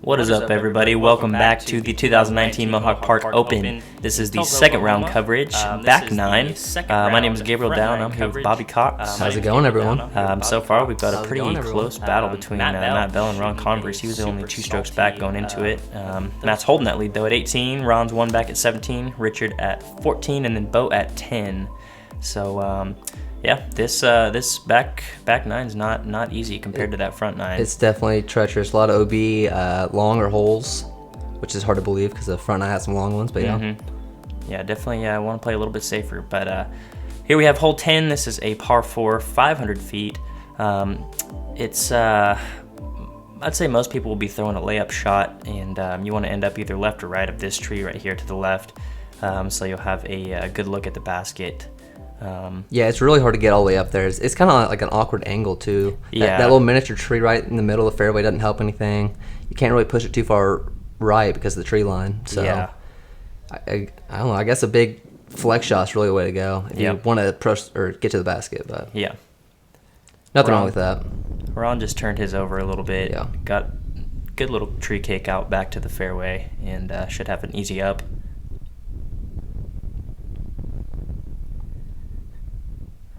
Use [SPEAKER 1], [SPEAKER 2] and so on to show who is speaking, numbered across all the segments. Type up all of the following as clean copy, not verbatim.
[SPEAKER 1] What is up, everybody? Welcome back to the 2019 Mohawk Park Open. This is the second round coverage, back nine. My name is Gabriel Down. I'm here with Bobby Cox.
[SPEAKER 2] How's it going, everyone?
[SPEAKER 1] So far, we've got a pretty close battle between Matt Bell and Ron Convers. He was only 2 strokes back going into it. Matt's holding that lead, though, at 18. Ron's 1 back at 17. Richard at 14, and then Bo at 10. So, yeah, this back nine's not easy compared to that front nine.
[SPEAKER 2] It's definitely treacherous. A lot of OB, longer holes, which is hard to believe because the front nine has some long ones. But yeah,
[SPEAKER 1] yeah, definitely. I want to play a little bit safer. But here we have hole 10. This is a par 4, 500 feet. It's I'd say most people will be throwing a layup shot, and you want to end up either left or right of this tree right here to the left, so you'll have a good look at the basket.
[SPEAKER 2] Yeah, it's really hard to get all the way up there. It's kind of like an awkward angle too.
[SPEAKER 1] Yeah.
[SPEAKER 2] That little miniature tree right in the middle of the fairway doesn't help anything. You can't really push it too far right because of the tree line. So
[SPEAKER 1] yeah.
[SPEAKER 2] I don't know. I guess a big flex shot's really the way to go if you want to approach or get to the basket. But
[SPEAKER 1] yeah,
[SPEAKER 2] nothing wrong with that.
[SPEAKER 1] Ron just turned his over a little bit.
[SPEAKER 2] Yeah.
[SPEAKER 1] Got good little tree cake out back to the fairway, and should have an easy up.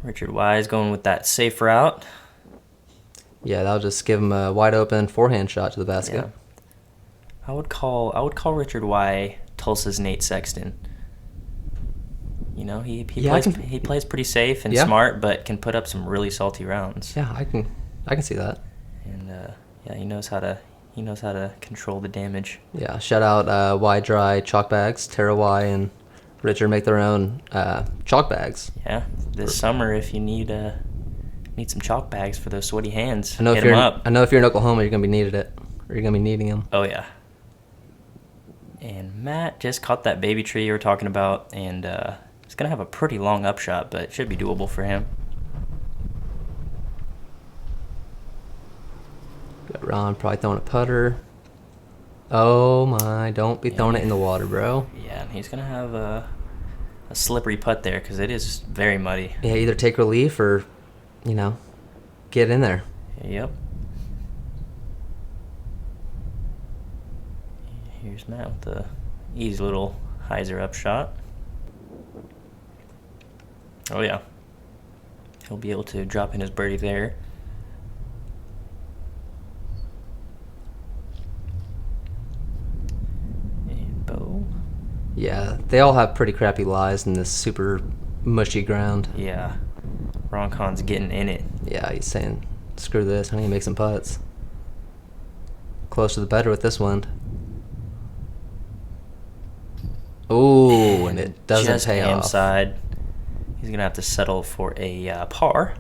[SPEAKER 1] Richard Wise going with that safe route.
[SPEAKER 2] Yeah, that'll just give him a wide open forehand shot to the basket.
[SPEAKER 1] Yeah. I would call Richard Wise Tulsa's Nate Sexton. You know, he plays pretty safe and smart, but can put up some really salty rounds.
[SPEAKER 2] Yeah, I can see that.
[SPEAKER 1] And yeah, he knows how to control the damage.
[SPEAKER 2] Yeah, shout out Y Dry chalk bags. Tara Y and Richard make their own chalk bags.
[SPEAKER 1] Yeah, this summer if you need some chalk bags for those sweaty hands,
[SPEAKER 2] I know
[SPEAKER 1] hit them up.
[SPEAKER 2] I know if you're in Oklahoma, you're gonna be needing them.
[SPEAKER 1] Oh yeah. And Matt just caught that baby tree you were talking about, and it's gonna have a pretty long upshot, but it should be doable for him.
[SPEAKER 2] Got Ron probably throwing a putter. Oh my, don't be throwing it in the water, bro.
[SPEAKER 1] Yeah, and he's going to have a slippery putt there because it is very muddy.
[SPEAKER 2] Yeah, either take relief or, get in there.
[SPEAKER 1] Yep. Here's Matt with the easy little hyzer up shot. Oh, yeah. He'll be able to drop in his birdie there.
[SPEAKER 2] Yeah, they all have pretty crappy lies in this super mushy ground.
[SPEAKER 1] Yeah, Ron Con's getting in it.
[SPEAKER 2] Yeah, he's saying, screw this, I need to make some putts. Close to the better with this wind. Ooh, and it doesn't pay off.
[SPEAKER 1] Side. He's going to have to settle for a par.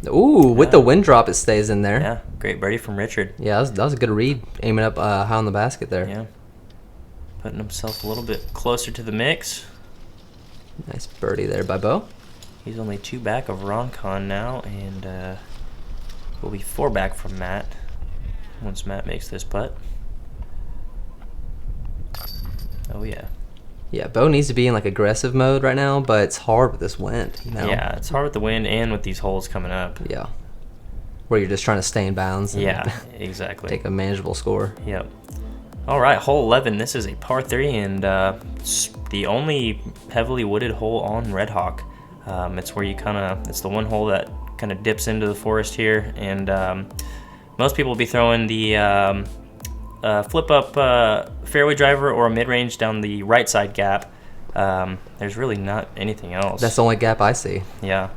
[SPEAKER 2] Ooh, with the wind drop, it stays in there.
[SPEAKER 1] Yeah, great birdie from Richard.
[SPEAKER 2] Yeah, that was a good read, aiming up high on the basket there.
[SPEAKER 1] Yeah. Putting himself a little bit closer to the mix.
[SPEAKER 2] Nice birdie there by Bo.
[SPEAKER 1] He's only 2 back of Ron Con now, and will be 4 back from Matt once Matt makes this putt. Oh, yeah.
[SPEAKER 2] Yeah, Bo needs to be in like aggressive mode right now, but it's hard with this wind,
[SPEAKER 1] Yeah, it's hard with the wind and with these holes coming up.
[SPEAKER 2] Yeah. Where you're just trying to stay in bounds.
[SPEAKER 1] Yeah, exactly.
[SPEAKER 2] Take a manageable score.
[SPEAKER 1] Yep. All right, hole 11. This is a par 3 and the only heavily wooded hole on Redhawk. It's where it's the one hole that kind of dips into the forest here, and most people will be throwing the flip up fairway driver or a mid-range down the right side gap. There's really not anything else.
[SPEAKER 2] That's the only gap I see.
[SPEAKER 1] Yeah.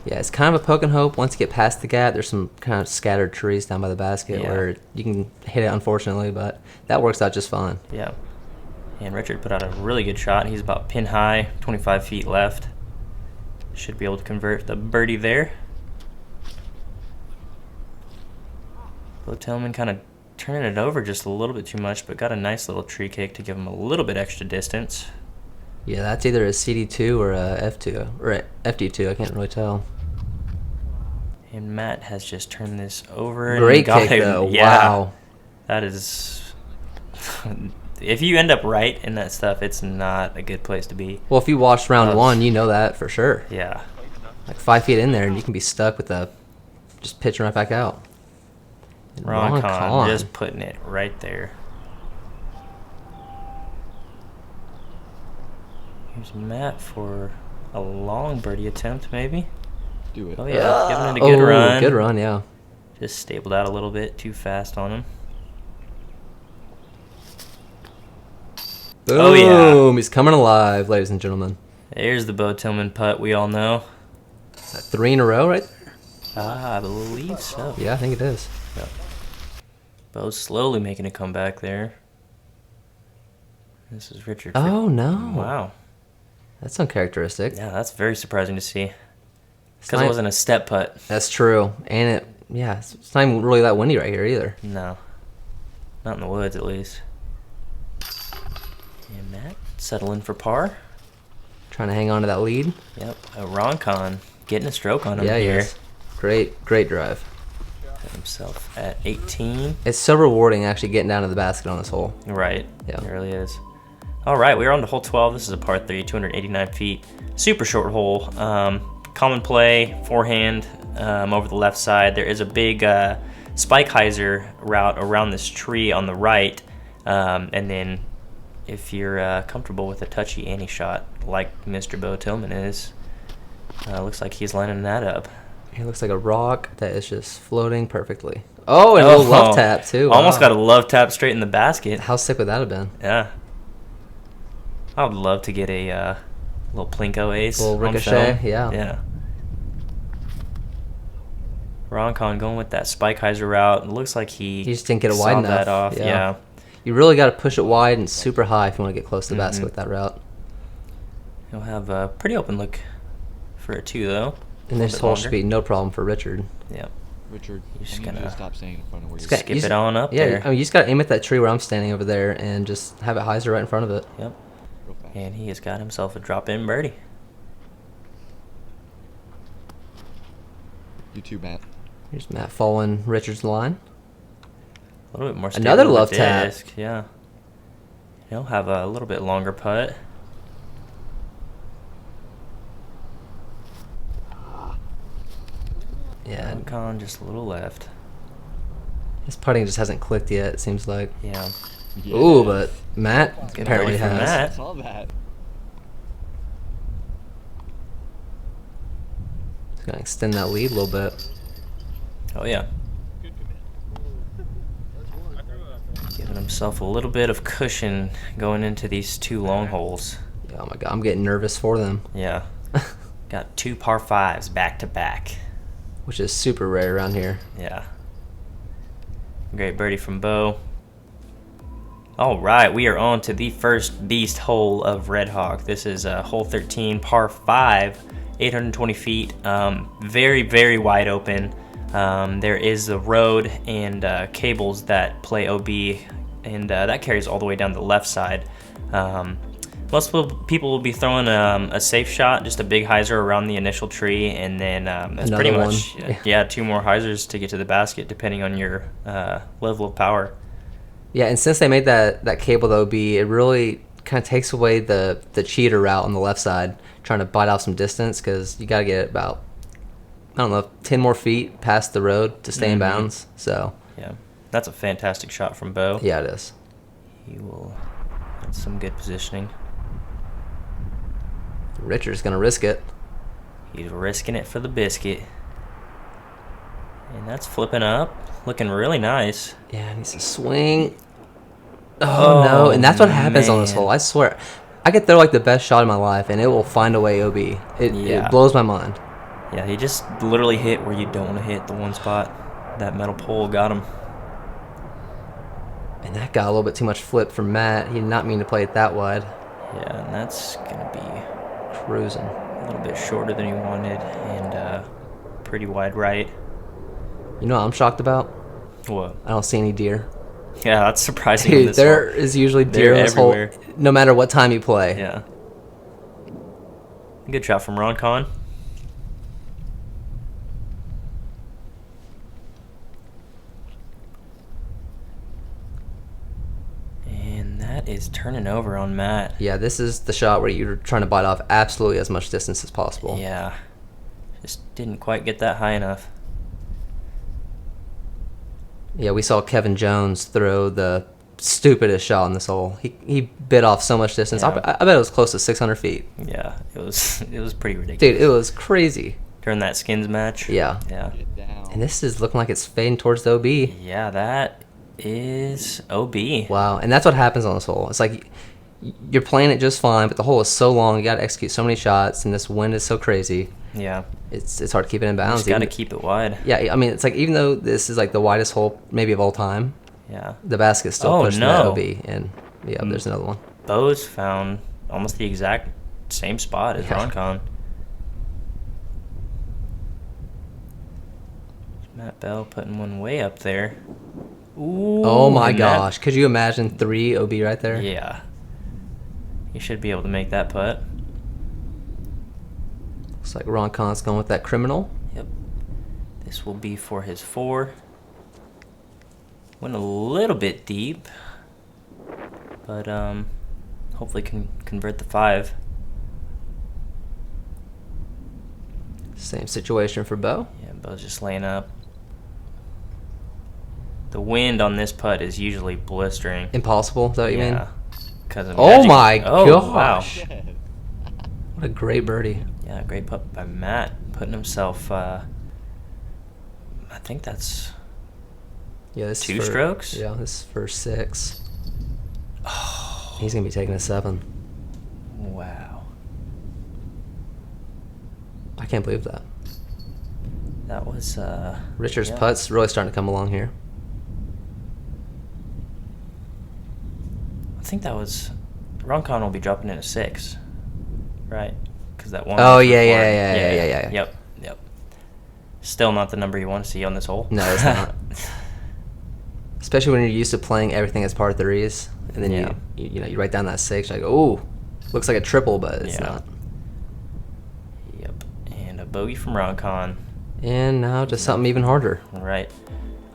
[SPEAKER 2] Yeah, it's kind of a poke and hope. Once you get past the gap, there's some kind of scattered trees down by the basket where you can hit it, unfortunately, but that works out just fine.
[SPEAKER 1] Yeah. And Richard put out a really good shot. He's about pin high, 25 feet left. Should be able to convert the birdie there. Tillman kind of turning it over just a little bit too much, but got a nice little tree cake to give him a little bit extra distance.
[SPEAKER 2] Yeah, that's either a CD2 or a F2, or a FD2, I can't really tell.
[SPEAKER 1] And Matt has just turned this over.
[SPEAKER 2] Great
[SPEAKER 1] and
[SPEAKER 2] kick, though. Wow.
[SPEAKER 1] That is... if you end up right in that stuff, it's not a good place to be.
[SPEAKER 2] Well, if you watched round one, you know that for sure.
[SPEAKER 1] Yeah.
[SPEAKER 2] like 5 feet in there, and you can be stuck with just pitching right back out.
[SPEAKER 1] Ron Con just putting it right there. Here's Matt for a long birdie attempt, maybe.
[SPEAKER 3] Do it.
[SPEAKER 1] Oh yeah, giving it a good run.
[SPEAKER 2] Good run, yeah.
[SPEAKER 1] Just stabled out a little bit too fast on him.
[SPEAKER 2] Boom!
[SPEAKER 1] Oh yeah,
[SPEAKER 2] He's coming alive, ladies and gentlemen.
[SPEAKER 1] There's the Bo Tillman putt we all know.
[SPEAKER 2] Is that 3 in a row, right there?
[SPEAKER 1] I believe so.
[SPEAKER 2] Yeah, I think it is.
[SPEAKER 1] Yep. Bo's slowly making a comeback there. This is Richard.
[SPEAKER 2] Oh no!
[SPEAKER 1] Wow.
[SPEAKER 2] That's uncharacteristic.
[SPEAKER 1] Yeah, that's very surprising to see. Because it wasn't a step putt.
[SPEAKER 2] That's true. And it's not even really that windy right here either.
[SPEAKER 1] No. Not in the woods, at least. And Matt settling for par.
[SPEAKER 2] Trying to hang on to that lead.
[SPEAKER 1] Yep. Ron Con getting a stroke on him
[SPEAKER 2] Yeah,
[SPEAKER 1] here.
[SPEAKER 2] he is. Great drive.
[SPEAKER 1] Got himself at 18.
[SPEAKER 2] It's so rewarding actually getting down to the basket on this hole.
[SPEAKER 1] Right.
[SPEAKER 2] Yeah.
[SPEAKER 1] It really is. All right, we're on to hole 12. This is a par 3, 289 feet. Super short hole. Common play, forehand over the left side. There is a big spike hyzer route around this tree on the right. And then if you're comfortable with a touchy ante shot like Mr. Bo Tillman is, looks like he's lining that up.
[SPEAKER 2] It looks like a rock that is just floating perfectly. Oh, and a little love tap too.
[SPEAKER 1] Almost got a love tap straight in the basket.
[SPEAKER 2] How sick would that have been?
[SPEAKER 1] Yeah. I would love to get a little Plinko ace.
[SPEAKER 2] A little ricochet, yeah.
[SPEAKER 1] Yeah. Ron Con going with that spike hyzer route. It looks like he
[SPEAKER 2] just didn't get it wide enough.
[SPEAKER 1] That off. Yeah.
[SPEAKER 2] You really got to push it wide and super high if you want to get close to the basket with that route.
[SPEAKER 1] He'll have a pretty open look for a 2, though.
[SPEAKER 2] And this hole should be no problem for Richard.
[SPEAKER 1] Yeah.
[SPEAKER 3] Richard,
[SPEAKER 1] you're just gonna
[SPEAKER 3] stop staying in front of where you're
[SPEAKER 1] skip it on up there.
[SPEAKER 2] I mean, you just got to aim at that tree where I'm standing over there and just have it hyzer right in front of it.
[SPEAKER 1] Yep. And he has got himself a drop-in birdie.
[SPEAKER 3] You too, Matt.
[SPEAKER 2] Here's Matt following Richard's line.
[SPEAKER 1] A little bit more.
[SPEAKER 2] Another love tap.
[SPEAKER 1] Yeah. He'll have a little bit longer putt.
[SPEAKER 2] Yeah.
[SPEAKER 1] Con just a little left.
[SPEAKER 2] His putting just hasn't clicked yet, it seems like.
[SPEAKER 1] Yeah.
[SPEAKER 2] Ooh, but Matt apparently has.
[SPEAKER 1] Matt.
[SPEAKER 3] I saw that.
[SPEAKER 2] He's going to extend that lead a little bit.
[SPEAKER 1] Oh, yeah. Giving himself a little bit of cushion going into these 2 long holes.
[SPEAKER 2] Yeah, oh my God, I'm getting nervous for them.
[SPEAKER 1] Yeah. Got 2 par 5s back to back.
[SPEAKER 2] Which is super rare around here.
[SPEAKER 1] Yeah. Great birdie from Bo. All right, we are on to the first beast hole of Redhawk. This is hole 13, par 5, 820 feet. Very, very wide open. There is the road and cables that play OB, and that carries all the way down the left side. Most people will be throwing a safe shot, just a big hyzer around the initial tree, and then that's
[SPEAKER 2] another
[SPEAKER 1] pretty
[SPEAKER 2] one.
[SPEAKER 1] much, yeah, 2 more hyzers to get to the basket, depending on your level of power.
[SPEAKER 2] Yeah, and since they made that cable to OB, it really kind of takes away the cheater route on the left side, trying to bite off some distance, because you got to get about, I don't know, 10 more feet past the road to stay in bounds. So
[SPEAKER 1] yeah, that's a fantastic shot from Bo.
[SPEAKER 2] Yeah, it is.
[SPEAKER 1] He will have some good positioning.
[SPEAKER 2] Richard's going to risk it.
[SPEAKER 1] He's risking it for the biscuit. And that's flipping up. Looking really nice.
[SPEAKER 2] Yeah, he needs to swing. Oh, no. And that's what happens on this hole. I swear. I could throw like the best shot of my life, and it will find a way OB. It blows my mind.
[SPEAKER 1] Yeah, he just literally hit where you don't want to hit, the one spot. That metal pole got him.
[SPEAKER 2] And that got a little bit too much flip from Matt. He did not mean to play it that wide.
[SPEAKER 1] Yeah, and that's going to be
[SPEAKER 2] cruising.
[SPEAKER 1] A little bit shorter than he wanted, and pretty wide right.
[SPEAKER 2] You know what I'm shocked about?
[SPEAKER 1] What?
[SPEAKER 2] I don't see any deer.
[SPEAKER 1] Yeah, that's surprising.
[SPEAKER 2] Dude, there is usually deer in this hole, no matter what time you play.
[SPEAKER 1] Yeah. Good shot from Ron Con. And that is turning over on Matt.
[SPEAKER 2] Yeah, this is the shot where you're trying to bite off absolutely as much distance as possible.
[SPEAKER 1] Yeah. Just didn't quite get that high enough.
[SPEAKER 2] Yeah, we saw Kevin Jones throw the stupidest shot on this hole. He bit off so much distance.
[SPEAKER 1] Yeah.
[SPEAKER 2] I bet it was close to 600 feet.
[SPEAKER 1] Yeah, it was pretty ridiculous.
[SPEAKER 2] Dude, it was crazy.
[SPEAKER 1] During that skins match.
[SPEAKER 2] Yeah.
[SPEAKER 1] Yeah.
[SPEAKER 3] Get down.
[SPEAKER 2] And this is looking like it's fading towards the OB.
[SPEAKER 1] Yeah, that is OB.
[SPEAKER 2] Wow. And that's what happens on this hole. It's like you're playing it just fine, but the hole is so long. You got to execute so many shots, and this wind is so crazy.
[SPEAKER 1] Yeah.
[SPEAKER 2] It's hard to keep it in bounds.
[SPEAKER 1] Just got to keep it wide.
[SPEAKER 2] Yeah, I mean, it's like even though this is like the widest hole maybe of all time,
[SPEAKER 1] Yeah.
[SPEAKER 2] the basket's still
[SPEAKER 1] Oh,
[SPEAKER 2] pushing
[SPEAKER 1] no.
[SPEAKER 2] that OB. And yeah, there's another one.
[SPEAKER 1] Bo's found almost the exact same spot as
[SPEAKER 2] Yeah.
[SPEAKER 1] Roncon. Matt Bell putting one way up there. Ooh,
[SPEAKER 2] Oh my
[SPEAKER 1] and that-
[SPEAKER 2] gosh. Could you imagine 3 OB right there?
[SPEAKER 1] Yeah. You should be able to make that putt.
[SPEAKER 2] Looks like Ron Kahn's going with that criminal.
[SPEAKER 1] Yep. This will be for his 4. Went a little bit deep, but hopefully can convert the 5.
[SPEAKER 2] Same situation for Bo.
[SPEAKER 1] Yeah, Bo's just laying up. The wind on this putt is usually blistering.
[SPEAKER 2] Impossible, is that what you mean?
[SPEAKER 1] Yeah. 'Cause
[SPEAKER 2] Oh
[SPEAKER 1] imagine-
[SPEAKER 2] my
[SPEAKER 1] Oh, wow.
[SPEAKER 2] gosh. What a great birdie.
[SPEAKER 1] Yeah, great putt by Matt, putting himself. I think that's
[SPEAKER 2] Yeah, this is
[SPEAKER 1] 2
[SPEAKER 2] for-
[SPEAKER 1] strokes.
[SPEAKER 2] Yeah, this is for 6. Oh. He's going to be taking a 7.
[SPEAKER 1] Wow.
[SPEAKER 2] I can't believe that.
[SPEAKER 1] That was.
[SPEAKER 2] Richard's
[SPEAKER 1] yeah.
[SPEAKER 2] putt's really starting to come along here.
[SPEAKER 1] I think that was. Roncon will be dropping in a 6, right? Because that one.
[SPEAKER 2] Oh,
[SPEAKER 1] was
[SPEAKER 2] yeah,
[SPEAKER 1] before.
[SPEAKER 2] yeah.
[SPEAKER 1] Yep. Still not the number you want to see on this hole.
[SPEAKER 2] No, it's not. Especially when you're used to playing everything as par 3s. And then
[SPEAKER 1] Yeah.
[SPEAKER 2] you write down that 6, you're like, oh, looks like a triple, but it's
[SPEAKER 1] Yeah.
[SPEAKER 2] not.
[SPEAKER 1] Yep. And a bogey from Roncon.
[SPEAKER 2] And now just something even harder.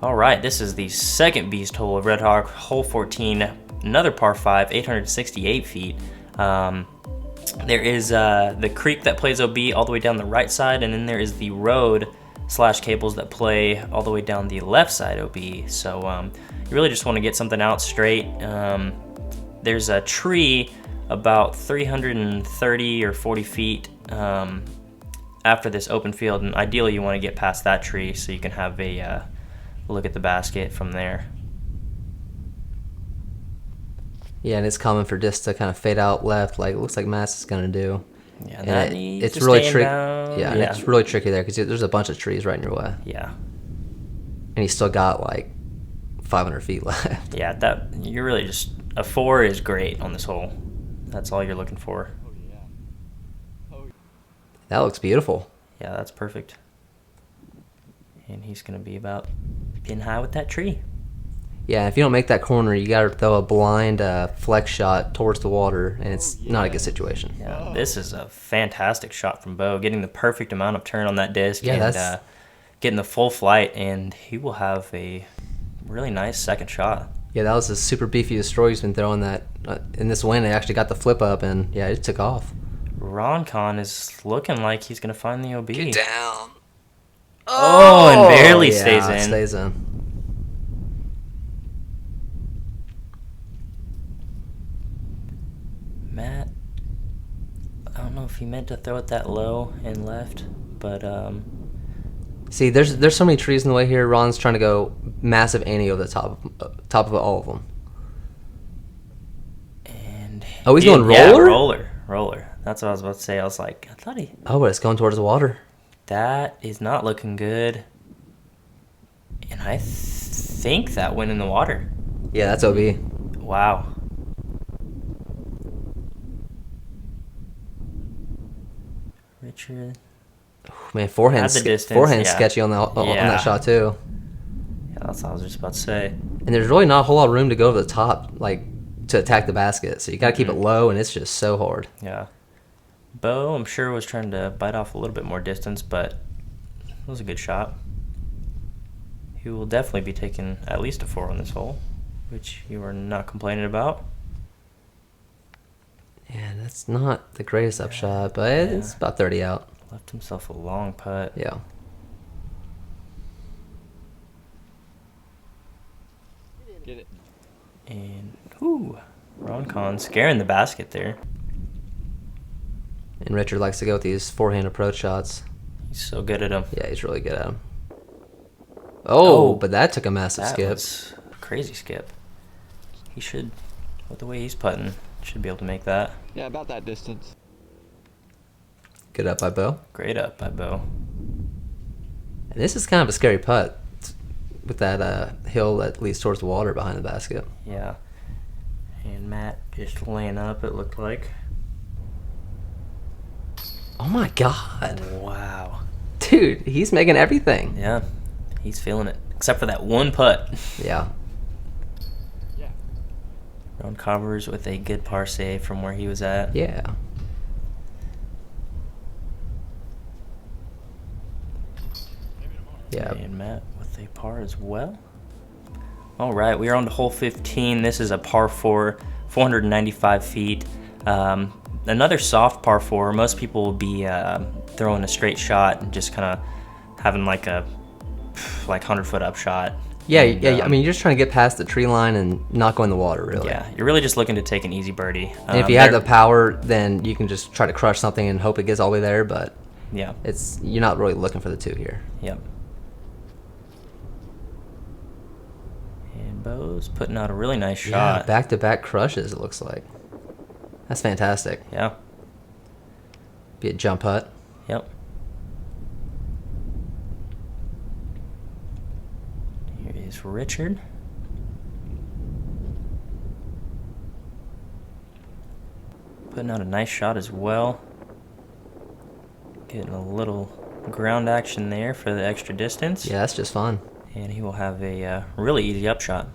[SPEAKER 1] All right, this is the second beast hole of Redhawk, hole 14, another par 5, 868 feet. There is the creek that plays OB all the way down the right side, and then there is the road / cables that play all the way down the left side OB. So you really just want to get something out straight. There's a tree about 330 or 40 feet after this open field, and ideally you want to get past that tree so you can have a look at the basket from there.
[SPEAKER 2] Yeah, and it's common for discs to kind of fade out left, like it looks like Matt's is going to do.
[SPEAKER 1] Yeah,
[SPEAKER 2] And
[SPEAKER 1] that needs
[SPEAKER 2] it's
[SPEAKER 1] to
[SPEAKER 2] really
[SPEAKER 1] stand
[SPEAKER 2] tricky.
[SPEAKER 1] down.
[SPEAKER 2] Yeah, and it's really tricky there because there's a bunch of trees right in your way,
[SPEAKER 1] Yeah,
[SPEAKER 2] and he's still got like 500 feet left.
[SPEAKER 1] yeah. That you're really just a 4 is great on this hole. That's all you're looking for.
[SPEAKER 3] Oh yeah. Oh.
[SPEAKER 2] That looks beautiful.
[SPEAKER 1] Yeah, that's perfect. And he's gonna be about pin high with that tree.
[SPEAKER 2] Yeah, if you don't make that corner, you got to throw a blind flex shot towards the water, and it's not a good situation.
[SPEAKER 1] Yeah, this is a fantastic shot from Bo, getting the perfect amount of turn on that disc
[SPEAKER 2] Yeah,
[SPEAKER 1] and
[SPEAKER 2] that's-
[SPEAKER 1] getting the full flight, and he will have a really nice second shot.
[SPEAKER 2] Yeah, that was a super beefy destroyer he's been throwing that. In this wind, it actually got the flip up, and yeah, it took off.
[SPEAKER 1] Roncon is looking like he's gonna find the OB.
[SPEAKER 2] down.
[SPEAKER 1] Oh, and barely
[SPEAKER 2] yeah,
[SPEAKER 1] stays
[SPEAKER 2] it
[SPEAKER 1] in.
[SPEAKER 2] stays in.
[SPEAKER 1] Matt, I don't know if he meant to throw it that low and left, but
[SPEAKER 2] See, there's so many trees in the way here. Ron's trying to go massive ante over the top of all of them.
[SPEAKER 1] and
[SPEAKER 2] Oh, he's
[SPEAKER 1] yeah,
[SPEAKER 2] going
[SPEAKER 1] yeah,
[SPEAKER 2] roller?
[SPEAKER 1] roller. That's what I was about to say. I was like, I thought
[SPEAKER 2] Oh, but it's going towards the water.
[SPEAKER 1] that is not looking good, and I think that went in the water.
[SPEAKER 2] Yeah, that's OB.
[SPEAKER 1] Wow. Richard.
[SPEAKER 2] Man, forehand,
[SPEAKER 1] At the distance,
[SPEAKER 2] forehand
[SPEAKER 1] yeah.
[SPEAKER 2] sketchy on on
[SPEAKER 1] Yeah.
[SPEAKER 2] that shot too.
[SPEAKER 1] Yeah, that's what I was just about to say.
[SPEAKER 2] And there's really not a whole lot of room to go over the top, like to attack the basket. So you got to keep it low, and it's just so hard.
[SPEAKER 1] Yeah. Bo, I'm sure, was trying to bite off a little bit more distance, but it was a good shot. He will definitely be taking at least a 4 on this hole, which you are not complaining about.
[SPEAKER 2] Yeah, that's not the greatest upshot, but it's about 30 out.
[SPEAKER 1] Left himself a long putt.
[SPEAKER 2] Yeah.
[SPEAKER 3] Get it.
[SPEAKER 1] And, ooh, Ron Con scaring the basket there.
[SPEAKER 2] And Richard likes to go with these forehand approach shots.
[SPEAKER 1] He's so good at them.
[SPEAKER 2] Yeah, he's really good at them. Oh, but that took a massive
[SPEAKER 1] That
[SPEAKER 2] skip.
[SPEAKER 1] was a crazy skip. He should, with the way he's putting, should be able to make that.
[SPEAKER 3] Yeah, about that distance.
[SPEAKER 2] Good up by Bo.
[SPEAKER 1] Great up by Bo.
[SPEAKER 2] And this is kind of a scary putt with that hill that leads towards the water behind the basket.
[SPEAKER 1] Yeah. And Matt just laying up, it looked like.
[SPEAKER 2] Oh my God.
[SPEAKER 1] Wow.
[SPEAKER 2] Dude, he's making everything.
[SPEAKER 1] Yeah, he's feeling it. Except for that one putt.
[SPEAKER 2] Yeah.
[SPEAKER 3] Yeah.
[SPEAKER 1] Ron Convers with a good par save from where he was at.
[SPEAKER 2] Yeah. Yeah.
[SPEAKER 1] And Matt with a par as well. All right, we are on to hole 15. This is a par 4, 495 feet. Another soft par 4. Most people will be throwing a straight shot and just kind of having like a 100-foot up shot.
[SPEAKER 2] Yeah,
[SPEAKER 1] And,
[SPEAKER 2] yeah. I mean, you're just trying to get past the tree line and not go in the water, really.
[SPEAKER 1] yeah, you're really just looking to take an easy birdie.
[SPEAKER 2] And if you have the power, then you can just try to crush something and hope it gets all the way there. But
[SPEAKER 1] yeah,
[SPEAKER 2] you're not really looking for the two here.
[SPEAKER 1] yep. And Bo's putting out a really nice
[SPEAKER 2] Yeah,
[SPEAKER 1] shot.
[SPEAKER 2] back-to-back crushes. It looks like. That's fantastic.
[SPEAKER 1] Yeah,
[SPEAKER 2] Be a jump putt.
[SPEAKER 1] yep. Here is Richard. Putting out a nice shot as well. Getting a little ground action there for the extra distance.
[SPEAKER 2] Yeah, that's just fun.
[SPEAKER 1] And he will have a really easy upshot.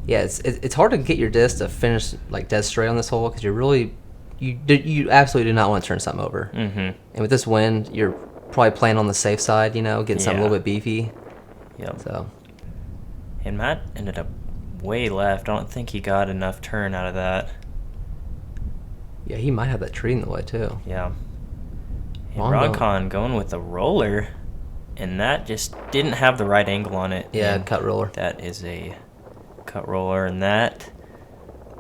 [SPEAKER 2] Yeah, it's hard to get your disc to finish like dead straight on this hole because you absolutely do not want to turn something over.
[SPEAKER 1] Mm-hmm.
[SPEAKER 2] And with this wind, you're probably playing on the safe side, getting something a little bit beefy.
[SPEAKER 1] Yep.
[SPEAKER 2] So
[SPEAKER 1] And Matt ended up way left. I don't think he got enough turn out of that.
[SPEAKER 2] yeah, he might have that tree in the way too.
[SPEAKER 1] Yeah. And
[SPEAKER 2] Rondo.
[SPEAKER 1] Roncon going with a roller, and that just didn't have the right angle on it.
[SPEAKER 2] Yeah,
[SPEAKER 1] And
[SPEAKER 2] cut roller.
[SPEAKER 1] That is a cut roller, and that.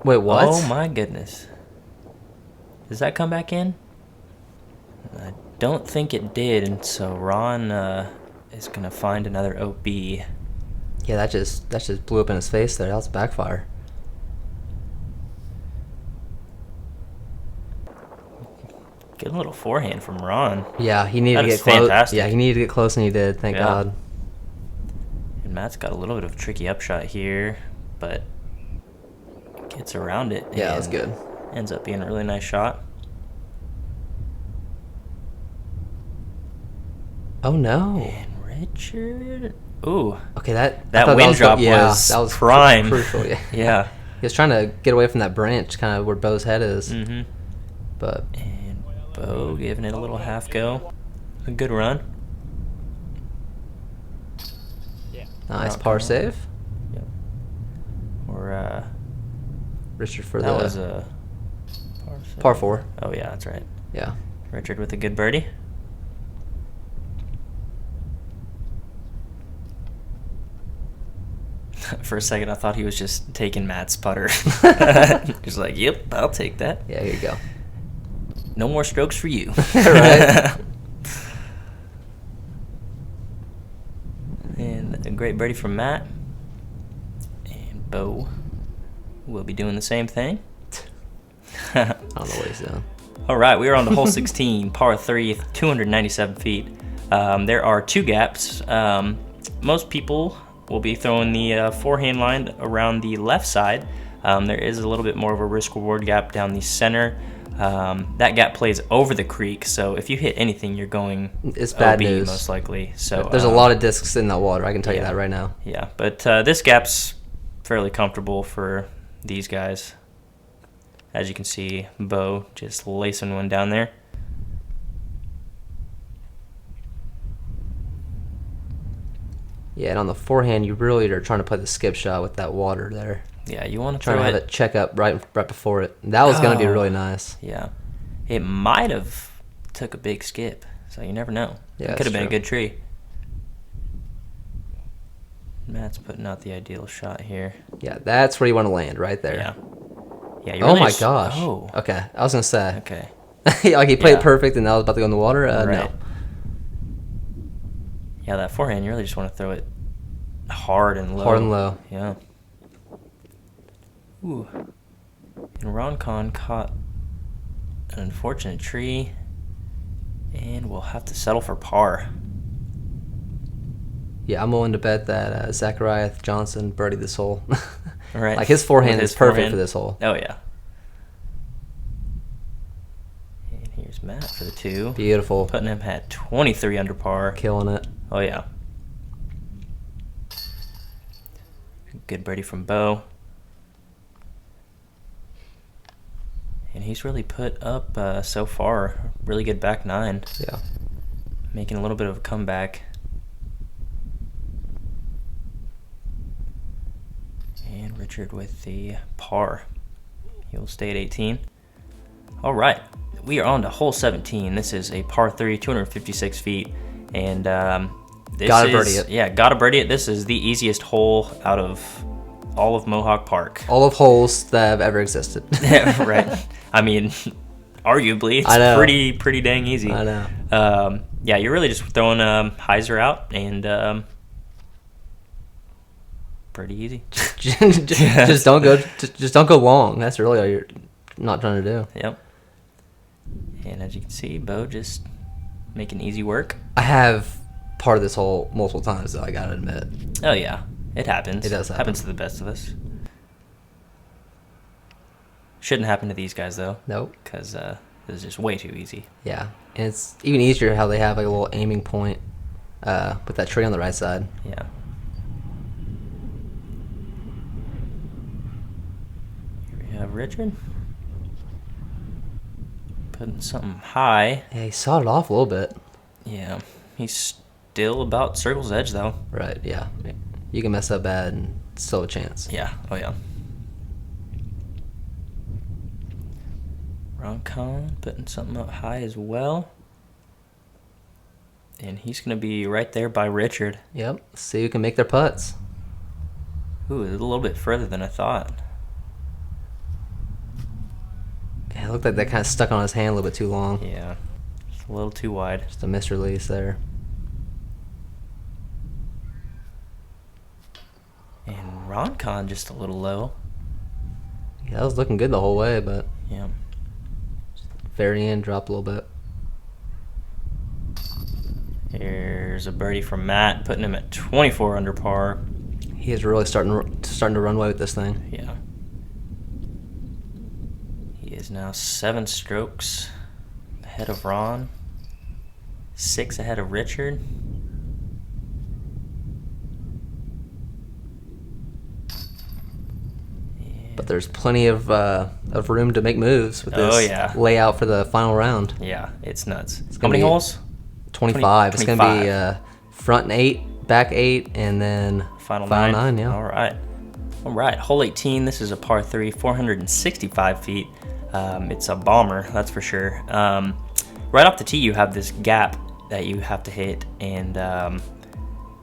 [SPEAKER 2] Wait, what?
[SPEAKER 1] Oh my goodness. Does that come back in? I don't think it did, and so Ron is gonna find another OB.
[SPEAKER 2] Yeah, that just blew up in his face there. That was a backfire.
[SPEAKER 1] Good little forehand from Ron.
[SPEAKER 2] Yeah, he needed
[SPEAKER 1] That
[SPEAKER 2] to
[SPEAKER 1] is
[SPEAKER 2] get close.
[SPEAKER 1] fantastic.
[SPEAKER 2] Yeah, he needed to get close, and he did. Thank
[SPEAKER 1] Yeah.
[SPEAKER 2] God.
[SPEAKER 1] And Matt's got a little bit of a tricky upshot here, but gets around it.
[SPEAKER 2] Yeah, that was
[SPEAKER 1] and
[SPEAKER 2] good.
[SPEAKER 1] Ends up being a really nice shot.
[SPEAKER 2] Oh no.
[SPEAKER 1] And Richard. Ooh.
[SPEAKER 2] Okay, I
[SPEAKER 1] That
[SPEAKER 2] thought
[SPEAKER 1] wind
[SPEAKER 2] was
[SPEAKER 1] drop
[SPEAKER 2] yeah,
[SPEAKER 1] was
[SPEAKER 2] that was
[SPEAKER 1] prime.
[SPEAKER 2] crucial. Yeah.
[SPEAKER 1] Yeah.
[SPEAKER 2] He was trying to get away from that branch, kind of where Bo's head is.
[SPEAKER 1] Mm-hmm.
[SPEAKER 2] But
[SPEAKER 1] And Bo giving it a little half go. A good run.
[SPEAKER 3] Yeah.
[SPEAKER 2] nice
[SPEAKER 1] Rock
[SPEAKER 2] par
[SPEAKER 1] on.
[SPEAKER 2] save.
[SPEAKER 1] Yep. Or
[SPEAKER 2] Richard for
[SPEAKER 1] that
[SPEAKER 2] the
[SPEAKER 1] was a
[SPEAKER 2] par 4.
[SPEAKER 1] Oh yeah, that's right.
[SPEAKER 2] Yeah.
[SPEAKER 1] Richard with a good birdie. For a second, I thought he was just taking Matt's putter. Just like, yep, I'll take that.
[SPEAKER 2] Yeah, here you go.
[SPEAKER 1] No more strokes for you.
[SPEAKER 2] Right.
[SPEAKER 1] And a great birdie from Matt. And Bo will be doing the same thing.
[SPEAKER 2] I don't know what he's doing.
[SPEAKER 1] All right, we are on to hole 16, par 3, 297 feet. There are two gaps. Most people will be throwing the forehand line around the left side. There is a little bit more of a risk-reward gap down the center. That gap plays over the creek, so if you hit anything, you're going
[SPEAKER 2] It's bad
[SPEAKER 1] OB
[SPEAKER 2] news.
[SPEAKER 1] most likely. So
[SPEAKER 2] There's a lot of discs in that water. I can tell you
[SPEAKER 1] yeah.
[SPEAKER 2] that right now.
[SPEAKER 1] Yeah, but this gap's fairly comfortable for these guys. As you can see, Bo just lacing one down there.
[SPEAKER 2] Yeah, and on the forehand, you really are trying to play the skip shot with that water there.
[SPEAKER 1] Yeah, you want to
[SPEAKER 2] Trying
[SPEAKER 1] throw
[SPEAKER 2] to have
[SPEAKER 1] it.
[SPEAKER 2] it check up right before it. That was going to be
[SPEAKER 1] Oh.
[SPEAKER 2] really nice.
[SPEAKER 1] Yeah, It might have took a big skip, so you never know.
[SPEAKER 2] Yeah,
[SPEAKER 1] It could have been a
[SPEAKER 2] true.
[SPEAKER 1] good tree. Matt's putting out the ideal shot here.
[SPEAKER 2] Yeah, that's where you want to land, right there.
[SPEAKER 1] Yeah. Yeah. You
[SPEAKER 2] Oh
[SPEAKER 1] really
[SPEAKER 2] my
[SPEAKER 1] just-
[SPEAKER 2] gosh.
[SPEAKER 1] Oh.
[SPEAKER 2] Okay, I was gonna say.
[SPEAKER 1] Okay.
[SPEAKER 2] Like he played
[SPEAKER 1] Yeah.
[SPEAKER 2] perfect, and that was about to go in the water. No.
[SPEAKER 1] Right. Yeah, that forehand, you really just want to throw it hard and low.
[SPEAKER 2] Hard and low.
[SPEAKER 1] Yeah. Ooh. And Ron Con caught an unfortunate tree, and we'll have to settle for par.
[SPEAKER 2] Yeah, I'm willing to bet that Zackeriath Johnson birdied this hole.
[SPEAKER 1] Right.
[SPEAKER 2] Like his forehand
[SPEAKER 1] With
[SPEAKER 2] is
[SPEAKER 1] his
[SPEAKER 2] perfect
[SPEAKER 1] forehand.
[SPEAKER 2] for this hole.
[SPEAKER 1] Oh, yeah. And here's Matt for the 2.
[SPEAKER 2] Beautiful.
[SPEAKER 1] Putting him at 23 under par.
[SPEAKER 2] Killing it.
[SPEAKER 1] Oh, yeah. Good birdie from Bo. And he's really put up so far really good back 9,
[SPEAKER 2] Yeah.
[SPEAKER 1] making a little bit of a comeback. And Richard with the par. He'll stay at 18. All right, we are on to hole 17. This is a par 3, 256 feet, and this
[SPEAKER 2] Gotta birdie it.
[SPEAKER 1] Yeah, gotta birdie it. This is the easiest hole out of all of Mohawk Park.
[SPEAKER 2] All of holes that have ever existed.
[SPEAKER 1] Yeah, right. I mean, arguably,
[SPEAKER 2] I know.
[SPEAKER 1] it's pretty dang easy.
[SPEAKER 2] I know.
[SPEAKER 1] Yeah, you're really just throwing hyzer out and pretty easy.
[SPEAKER 2] just don't go long. That's really all you're not trying to do.
[SPEAKER 1] Yep. And as you can see, Bo just making easy work.
[SPEAKER 2] I have part of this hole multiple times, though. I gotta admit.
[SPEAKER 1] Oh yeah, it happens.
[SPEAKER 2] It does happen.
[SPEAKER 1] Happens to the best of us. Shouldn't happen to these guys though,
[SPEAKER 2] Nope.
[SPEAKER 1] because this is just way too easy.
[SPEAKER 2] Yeah, and it's even easier how they have like a little aiming point with that tree on the right side.
[SPEAKER 1] Yeah. Here we have Richard putting something high.
[SPEAKER 2] Yeah, he sawed it off a little bit.
[SPEAKER 1] Yeah, he's still about circle's edge though.
[SPEAKER 2] Right. Yeah. You can mess up bad and still have a chance.
[SPEAKER 1] Yeah. Oh yeah. Ron Con putting something up high as well. And he's going to be right there by Richard.
[SPEAKER 2] Yep. See who can make their putts.
[SPEAKER 1] Ooh, it's a little bit further than I thought.
[SPEAKER 2] Yeah, it looked like that kind of stuck on his hand a little bit too long.
[SPEAKER 1] Yeah, just a little too wide.
[SPEAKER 2] Just a misrelease there.
[SPEAKER 1] And Ron Con just a little low.
[SPEAKER 2] Yeah, that was looking good the whole way, but
[SPEAKER 1] Yeah.
[SPEAKER 2] very end dropped a little bit.
[SPEAKER 1] Here's a birdie from Matt, putting him at 24 under par.
[SPEAKER 2] He is really starting to run away with this thing.
[SPEAKER 1] Yeah. He is now 7 strokes ahead of Ron. 6 ahead of Richard.
[SPEAKER 2] But there's plenty of room to make moves with this
[SPEAKER 1] Oh, yeah.
[SPEAKER 2] layout for the final round.
[SPEAKER 1] Yeah, it's nuts. How
[SPEAKER 2] gonna
[SPEAKER 1] many
[SPEAKER 2] be-
[SPEAKER 1] holes?
[SPEAKER 2] 25. It's going to
[SPEAKER 1] 25.
[SPEAKER 2] be front 8, back 8, and then
[SPEAKER 1] Final 9.
[SPEAKER 2] yeah.
[SPEAKER 1] All right. All right. Hole 18. This is a par 3, 465 feet. It's a bomber, that's for sure. Right off the tee, you have this gap that you have to hit, and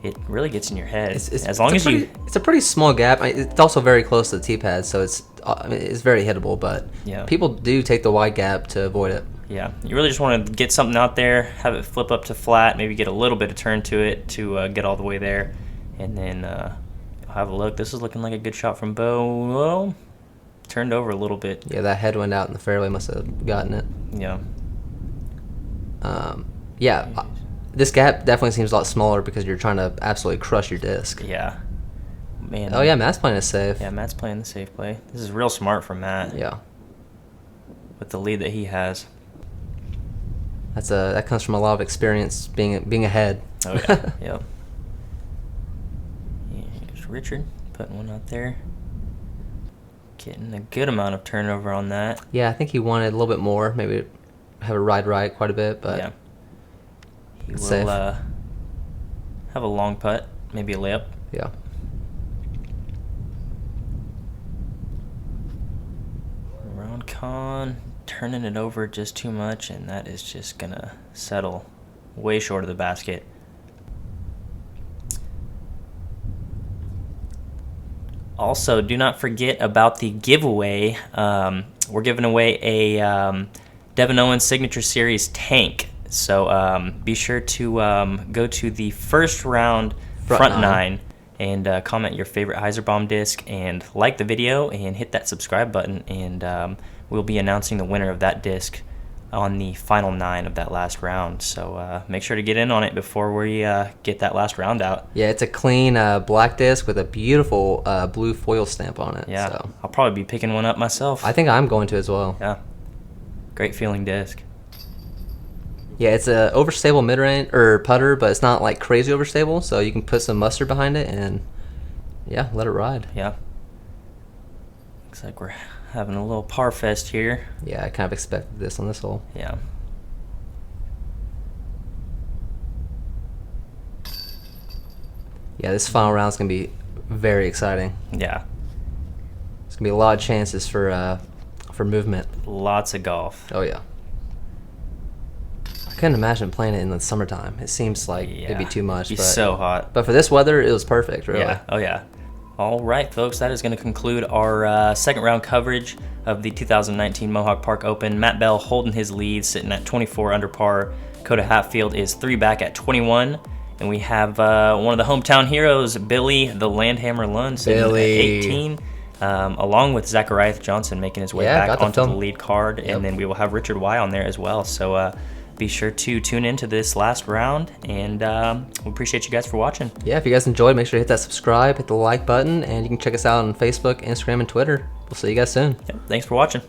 [SPEAKER 1] it really gets in your head. As long as you.
[SPEAKER 2] It's a pretty small gap. It's also very close to the tee pad, so it's very hittable. But
[SPEAKER 1] Yeah.
[SPEAKER 2] people do take the wide gap to avoid it.
[SPEAKER 1] Yeah, you really just want to get something out there, have it flip up to flat, maybe get a little bit of turn to it to get all the way there, and then have a look. This is looking like a good shot from Bo. Well, turned over a little bit.
[SPEAKER 2] Yeah, that head went out in the fairway. Must have gotten it.
[SPEAKER 1] Yeah.
[SPEAKER 2] Yeah, this gap definitely seems a lot smaller because you're trying to absolutely crush your disc.
[SPEAKER 1] Yeah. Man.
[SPEAKER 2] Oh yeah, Matt's playing it safe.
[SPEAKER 1] Yeah, Matt's playing the safe play. This is real smart from Matt
[SPEAKER 2] Yeah.
[SPEAKER 1] with the lead that he has.
[SPEAKER 2] That comes from a lot of experience being ahead.
[SPEAKER 1] Oh yeah. Yep. Here's Richard putting one out there. Getting a good amount of turnover on that.
[SPEAKER 2] Yeah, I think he wanted a little bit more. Maybe have a ride right quite a bit, but
[SPEAKER 1] Yeah. He will
[SPEAKER 2] it's safe.
[SPEAKER 1] have a long putt, maybe a layup.
[SPEAKER 2] yeah.
[SPEAKER 1] Ron Con turning it over just too much, and that is just gonna settle way short of the basket. Also, do not forget about the giveaway. We're giving away a Devin Owens Signature Series tank. So be sure to go to the first round front nine and comment your favorite Heiserbomb disc and like the video and hit that subscribe button, and we'll be announcing the winner of that disc on the final 9 of that last round. So make sure to get in on it before we get that last round out.
[SPEAKER 2] Yeah, it's a clean black disc with a beautiful blue foil stamp on it.
[SPEAKER 1] Yeah,
[SPEAKER 2] so.
[SPEAKER 1] I'll probably be picking one up myself.
[SPEAKER 2] I think I'm going to as well.
[SPEAKER 1] Yeah, great feeling disc.
[SPEAKER 2] Yeah, it's a overstable mid-range or putter, but it's not like crazy overstable, so you can put some mustard behind it and yeah, let it ride.
[SPEAKER 1] Yeah. Looks like we're having a little par fest here.
[SPEAKER 2] Yeah, I kind of expected this on this hole.
[SPEAKER 1] Yeah.
[SPEAKER 2] Yeah, this final round's gonna be very exciting.
[SPEAKER 1] Yeah.
[SPEAKER 2] There's gonna be a lot of chances for movement.
[SPEAKER 1] Lots of golf.
[SPEAKER 2] Oh yeah. I couldn't imagine playing it in the summertime. It seems like it'd be too much.
[SPEAKER 1] It's
[SPEAKER 2] but,
[SPEAKER 1] so hot.
[SPEAKER 2] But for this weather, it was perfect, really.
[SPEAKER 1] Yeah. Oh yeah. All right, folks, that is going to conclude our second round coverage of the 2019 Mohawk Park Open. Matt Bell holding his lead, sitting at 24 under par. Coda Hatfield is 3 back at 21. And we have one of the hometown heroes, Billy the Landhammer Lund, sitting at 18. Along with Zackeriath Johnson making his way back onto the lead card. Yep. And then we will have Richard Y on there as well. So be sure to tune into this last round, and we appreciate you guys for watching.
[SPEAKER 2] Yeah, if you guys enjoyed, make sure to hit that subscribe, hit the like button, and you can check us out on Facebook, Instagram, and Twitter. We'll see you guys soon.
[SPEAKER 1] Yep, thanks for watching.